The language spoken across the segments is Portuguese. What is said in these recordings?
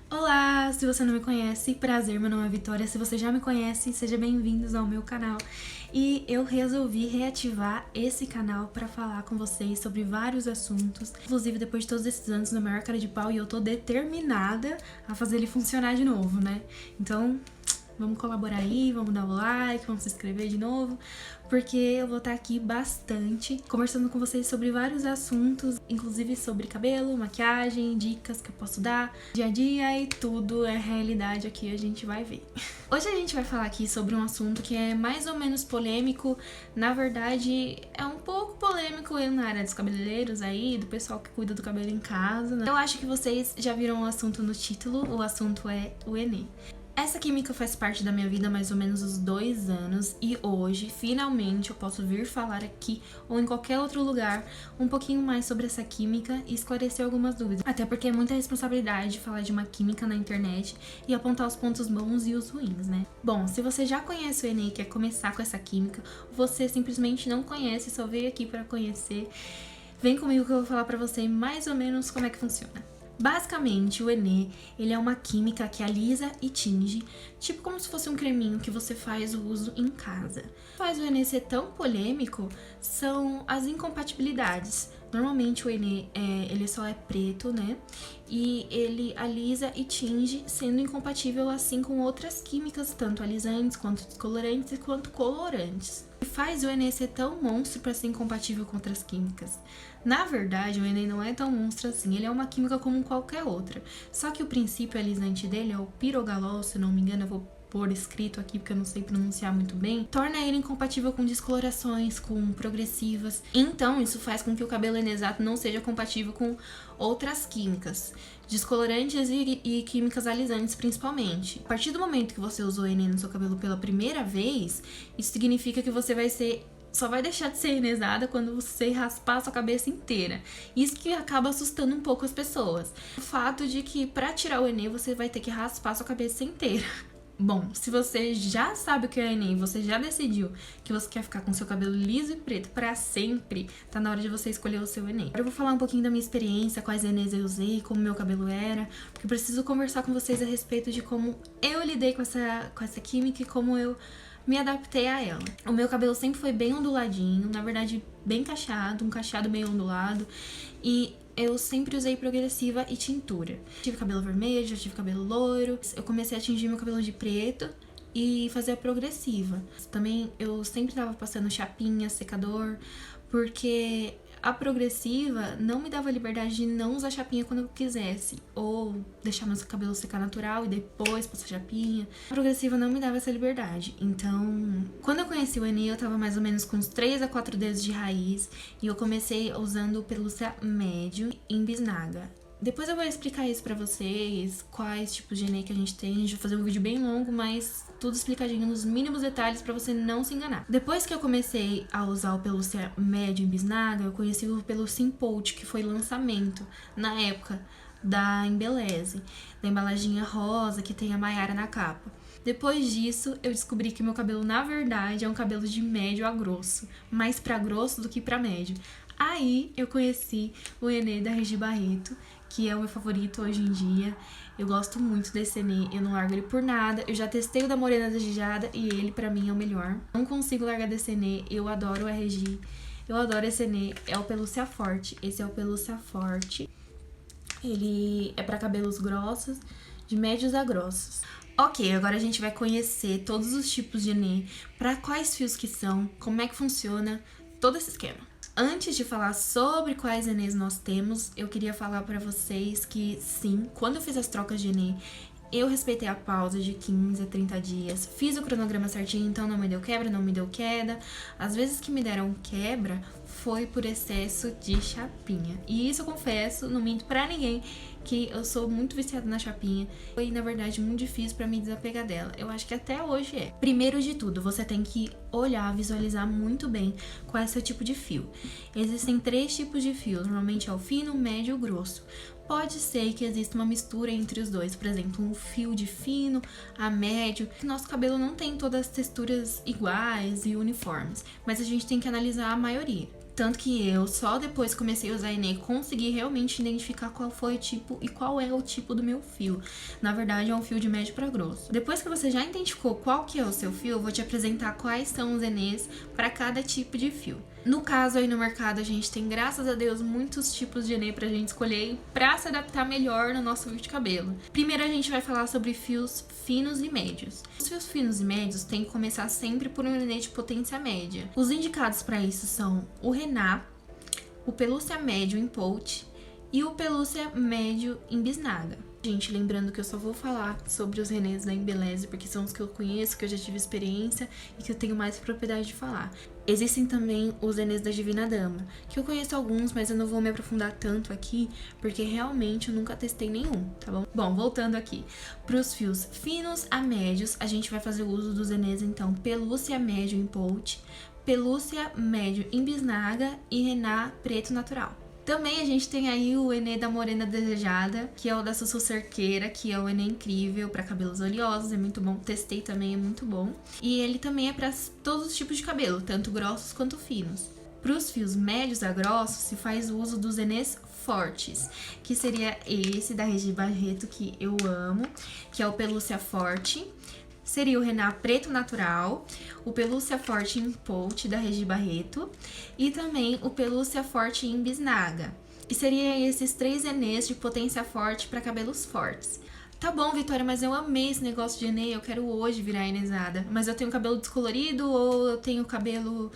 Olá, se você não me conhece, prazer, meu nome é Vitória. Se você já me conhece, seja bem-vindos ao meu canal. E eu resolvi reativar esse canal para falar com vocês sobre vários assuntos. Inclusive, depois de todos esses anos na maior cara de pau, e eu tô determinada a fazer ele funcionar de novo, né? Então, vamos colaborar aí, vamos dar o like, vamos se inscrever de novo, porque eu vou estar aqui bastante conversando com vocês sobre vários assuntos, inclusive sobre cabelo, maquiagem, dicas que eu posso dar, dia a dia, e tudo é realidade aqui, a gente vai ver. Hoje a gente vai falar aqui sobre um assunto que é mais ou menos polêmico, na verdade é um pouco polêmico na área dos cabeleireiros aí, do pessoal que cuida do cabelo em casa, né? Eu acho que vocês já viram o assunto no título, o assunto é o Enê. Essa química faz parte da minha vida há mais ou menos uns 2 anos e hoje, finalmente, eu posso vir falar aqui ou em qualquer outro lugar um pouquinho mais sobre essa química e esclarecer algumas dúvidas. Até porque é muita responsabilidade falar de uma química na internet e apontar os pontos bons e os ruins, né? Bom, se você já conhece o Enê e quer começar com essa química, você simplesmente não conhece, só veio aqui para conhecer, vem comigo que eu vou falar pra você mais ou menos como é que funciona. Basicamente, o Enê, ele é uma química que alisa e tinge, tipo como se fosse um creminho que você faz o uso em casa. O que faz o Enê ser tão polêmico são as incompatibilidades. Normalmente o Enê, ele só é preto, né? E ele alisa e tinge, sendo incompatível assim com outras químicas, tanto alisantes, quanto descolorantes, quanto colorantes. O que faz o Enê ser tão monstro para ser incompatível com outras químicas? Na verdade, o Enê não é tão monstro assim, ele é uma química como qualquer outra. Só que o princípio alisante dele é o pirogalol, se não me engano, eu vou pôr escrito aqui porque eu não sei pronunciar muito bem, torna ele incompatível com descolorações, com progressivas. Então, isso faz com que o cabelo enesato não seja compatível com outras químicas, descolorantes e químicas alisantes principalmente. A partir do momento que você usou Enê no seu cabelo pela primeira vez, isso significa que você só vai deixar de ser enesada quando você raspar a sua cabeça inteira. Isso que acaba assustando um pouco as pessoas. O fato de que para tirar o Enê você vai ter que raspar a sua cabeça inteira. Bom, se você já sabe o que é Enê, você já decidiu que você quer ficar com seu cabelo liso e preto pra sempre, tá na hora de você escolher o seu Enê. Agora eu vou falar um pouquinho da minha experiência, quais Enês eu usei, como meu cabelo era, porque eu preciso conversar com vocês a respeito de como eu lidei com essa química e como eu me adaptei a ela. O meu cabelo sempre foi bem onduladinho, na verdade bem cacheado, um cacheado meio ondulado, e eu sempre usei progressiva e tintura. Tive cabelo vermelho, já tive cabelo loiro. Eu comecei a tingir meu cabelo de preto e fazer a progressiva. Também eu sempre tava passando chapinha, secador, porque a progressiva não me dava liberdade de não usar chapinha quando eu quisesse, ou deixar meu cabelo secar natural e depois passar chapinha. A progressiva não me dava essa liberdade. Então, quando eu conheci o Enê, eu tava mais ou menos com uns 3 a 4 dedos de raiz e eu comecei usando pelúcia médio em bisnaga. Depois eu vou explicar isso pra vocês, quais tipos de Enê que a gente tem. A gente vai fazer um vídeo bem longo, mas tudo explicadinho nos mínimos detalhes pra você não se enganar. Depois que eu comecei a usar o pelúcia médio em bisnaga, eu conheci o pelúcia Impolt, que foi lançamento na época da Embeleze, da embalaginha rosa que tem a Maiara na capa. Depois disso, eu descobri que meu cabelo, na verdade, é um cabelo de médio a grosso, mais pra grosso do que pra médio. Aí eu conheci o Enê da Regi Barreto, que é o meu favorito hoje em dia. Eu gosto muito desse Enê, eu não largo ele por nada. Eu já testei o da Morena Desejada e ele pra mim é o melhor. Não consigo largar desse Enê, eu adoro o RG. Eu adoro esse Enê, é o Pelúcia Forte. Esse é o Pelúcia Forte. Ele é pra cabelos grossos, de médios a grossos. Ok, agora a gente vai conhecer todos os tipos de Enê, pra quais fios que são, como é que funciona, todo esse esquema. Antes de falar sobre quais Enês nós temos, eu queria falar pra vocês que sim, quando eu fiz as trocas de Enê, eu respeitei a pausa de 15 a 30 dias, fiz o cronograma certinho, então não me deu quebra, não me deu queda. Às vezes que me deram quebra foi por excesso de chapinha. E isso eu confesso, não minto pra ninguém, que eu sou muito viciada na chapinha. Foi, na verdade, muito difícil pra me desapegar dela. Eu acho que até hoje é. Primeiro de tudo, você tem que olhar, visualizar muito bem qual é o seu tipo de fio. Existem 3 tipos de fios, normalmente é o fino, médio e o grosso. Pode ser que exista uma mistura entre os dois, por exemplo, um fio de fino a médio. Nosso cabelo não tem todas as texturas iguais e uniformes, mas a gente tem que analisar a maioria. Tanto que eu só depois que comecei a usar Enê consegui realmente identificar qual foi o tipo e qual é o tipo do meu fio. Na verdade, é um fio de médio para grosso. Depois que você já identificou qual que é o seu fio, eu vou te apresentar quais são os Enês para cada tipo de fio. No caso, aí no mercado, a gente tem, graças a Deus, muitos tipos de Enê pra gente escolher pra se adaptar melhor no nosso fio de cabelo. Primeiro, a gente vai falar sobre fios finos e médios. Os fios finos e médios tem que começar sempre por um Enê de potência média. Os indicados para isso são o Rená, o Pelúcia Médio em Pout e o Pelúcia Médio em Bisnaga. Gente, lembrando que eu só vou falar sobre os Enês da Embeleze, porque são os que eu conheço, que eu já tive experiência e que eu tenho mais propriedade de falar. Existem também os Enês da Divina Dama, que eu conheço alguns, mas eu não vou me aprofundar tanto aqui, porque realmente eu nunca testei nenhum, tá bom? Bom, voltando aqui. Para os fios finos a médios, a gente vai fazer o uso dos Enês, então, Pelúcia Médio em Pout, Pelúcia Médio em Bisnaga e Rená Preto Natural. Também a gente tem aí o Enê da Morena Desejada, que é o da Sussu Cerqueira, que é o Enê incrível para cabelos oleosos, é muito bom. Testei também, é muito bom. E ele também é para todos os tipos de cabelo, tanto grossos quanto finos. Para os fios médios a grossos, se faz o uso dos Enês fortes, que seria esse da Regi Barreto, que eu amo, que é o Pelúcia Forte. Seria o Rená Preto Natural, o Pelúcia Forte em Pout da Regi Barreto e também o Pelúcia Forte em Bisnaga. E seria esses 3 Enês de potência forte para cabelos fortes. Tá bom, Vitória, mas eu amei esse negócio de Enê, eu quero hoje virar enezada. Mas eu tenho cabelo descolorido ou eu tenho cabelo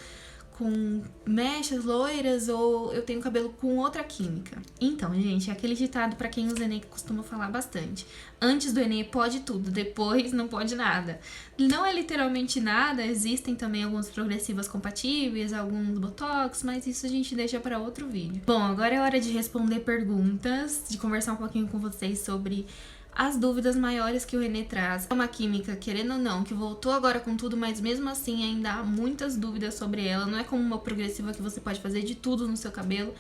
com mechas loiras ou eu tenho cabelo com outra química? Então, gente, é aquele ditado pra quem usa Enê que costuma falar bastante. Antes do Enê pode tudo, depois não pode nada. Não é literalmente nada, existem também alguns progressivas compatíveis, alguns botox, mas isso a gente deixa pra outro vídeo. Bom, agora é hora de responder perguntas, de conversar um pouquinho com vocês sobre as dúvidas maiores que o Enê traz. É uma química, querendo ou não, que voltou agora com tudo, mas mesmo assim ainda há muitas dúvidas sobre ela. Não é como uma progressiva que você pode fazer de tudo no seu cabelo.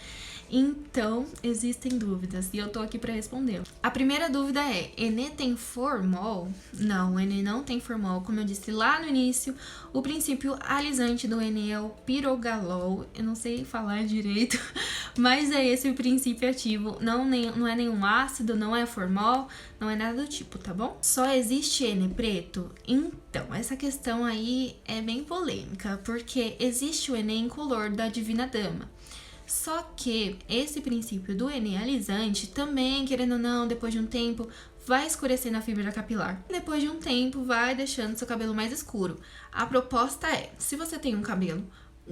Então, existem dúvidas e eu tô aqui pra responder. A primeira dúvida é: Enê tem formol? Não, o Enê não tem formol. Como eu disse lá no início, o princípio alisante do Enê é o pirogalol. Eu não sei falar direito, mas é esse o princípio ativo. Não é nenhum ácido, não é formol, não é nada do tipo, tá bom? Só existe Enê preto? Então, essa questão aí é bem polêmica, porque existe o Enê incolor da Divina Dama. Só que esse princípio do Enê alisante também, querendo ou não, depois de um tempo, vai escurecendo a fibra capilar. E depois de um tempo, vai deixando seu cabelo mais escuro. A proposta é, se você tem um cabelo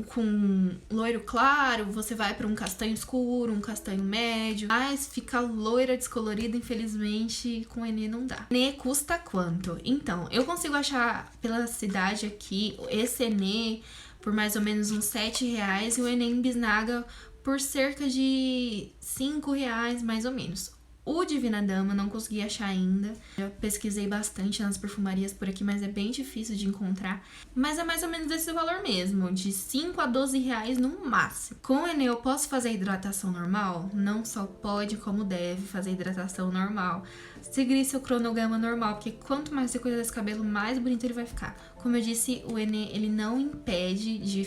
com loiro claro, você vai para um castanho escuro, um castanho médio, mas fica loira descolorida, infelizmente, com Enê não dá. Enê custa quanto? Então, eu consigo achar pela cidade aqui esse Enê por mais ou menos uns R$7 e o Enê em Bisnaga por cerca de R$5, mais ou menos. O Divina Dama não consegui achar ainda. Já pesquisei bastante nas perfumarias por aqui, mas é bem difícil de encontrar. Mas é mais ou menos esse valor mesmo, de R$5 a R$12 no máximo. Com o Enê eu posso fazer hidratação normal? Não só pode, como deve fazer hidratação normal. Seguir seu cronograma normal, porque quanto mais você cuida desse cabelo, mais bonito ele vai ficar. Como eu disse, o Enê, ele não impede de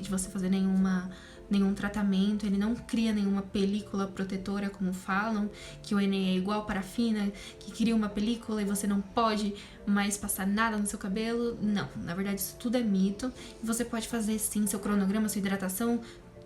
você fazer nenhum tratamento, ele não cria nenhuma película protetora, como falam, que o Enê é igual parafina, que cria uma película e você não pode mais passar nada no seu cabelo. Não, na verdade isso tudo é mito. Você pode fazer sim seu cronograma, sua hidratação,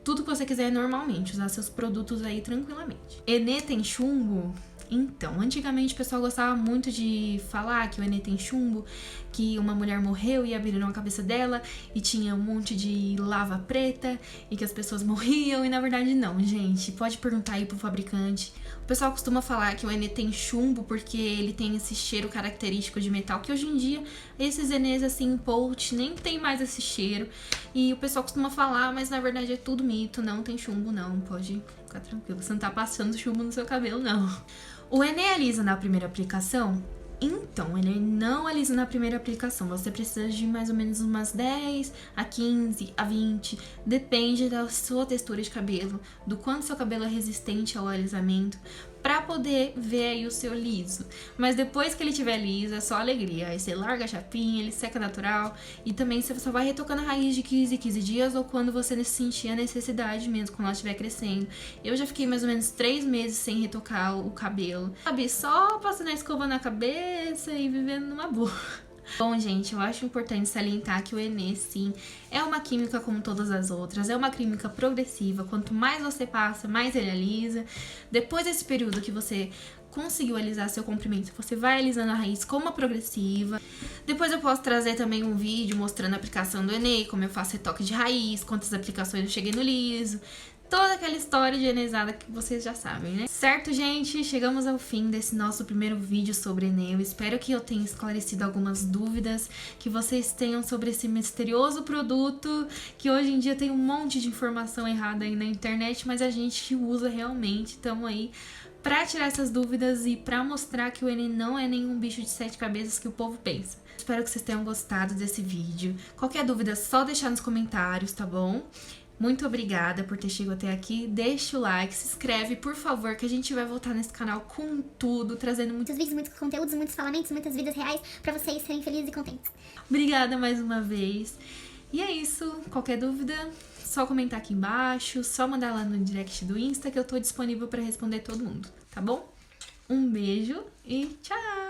tudo que você quiser normalmente, usar seus produtos aí tranquilamente. Enê tem chumbo? Então, antigamente o pessoal gostava muito de falar que o Enê tem chumbo, que uma mulher morreu e abriram a cabeça dela e tinha um monte de lava preta e que as pessoas morriam, e na verdade não, gente. Pode perguntar aí pro fabricante. O pessoal costuma falar que o Enê tem chumbo porque ele tem esse cheiro característico de metal, que hoje em dia esses Enês assim, Pout, nem tem mais esse cheiro. E o pessoal costuma falar, mas na verdade é tudo mito, não tem chumbo não, pode ficar tranquilo, você não tá passando chumbo no seu cabelo não. O Enê alisa na primeira aplicação? Então, ele não alisa na primeira aplicação. Você precisa de mais ou menos umas 10 a 15 a 20. Depende da sua textura de cabelo, do quanto seu cabelo é resistente ao alisamento. pra poder ver aí o seu liso. Mas depois que ele tiver liso, é só alegria. Aí você larga a chapinha, ele seca natural. E também você só vai retocando a raiz de 15 em 15 dias ou quando você sentir a necessidade mesmo, quando ela estiver crescendo. Eu já fiquei mais ou menos 3 meses sem retocar o cabelo. Sabe, só passando a escova na cabeça e vivendo numa boa. Bom, gente, eu acho importante salientar que o Enê, sim, é uma química como todas as outras, é uma química progressiva. Quanto mais você passa, mais ele alisa. Depois desse período que você conseguiu alisar seu comprimento, você vai alisando a raiz como uma progressiva. Depois eu posso trazer também um vídeo mostrando a aplicação do Enê, como eu faço retoque de raiz, quantas aplicações eu cheguei no liso. Toda aquela história de enezada que vocês já sabem, né? Certo, gente? Chegamos ao fim desse nosso primeiro vídeo sobre Enê. Eu espero que eu tenha esclarecido algumas dúvidas que vocês tenham sobre esse misterioso produto, que hoje em dia tem um monte de informação errada aí na internet, mas a gente usa realmente. Então aí pra tirar essas dúvidas e pra mostrar que o Enê não é nenhum bicho de 7 cabeças que o povo pensa. Espero que vocês tenham gostado desse vídeo. Qualquer dúvida é só deixar nos comentários, tá bom? Muito obrigada por ter chegado até aqui. Deixa o like, se inscreve, por favor, que a gente vai voltar nesse canal com tudo, trazendo muitos vídeos, muitos conteúdos, muitos falamentos, muitas vidas reais pra vocês serem felizes e contentes. Obrigada mais uma vez. E é isso. Qualquer dúvida, só comentar aqui embaixo, só mandar lá no direct do Insta que eu tô disponível pra responder todo mundo, tá bom? Um beijo e tchau!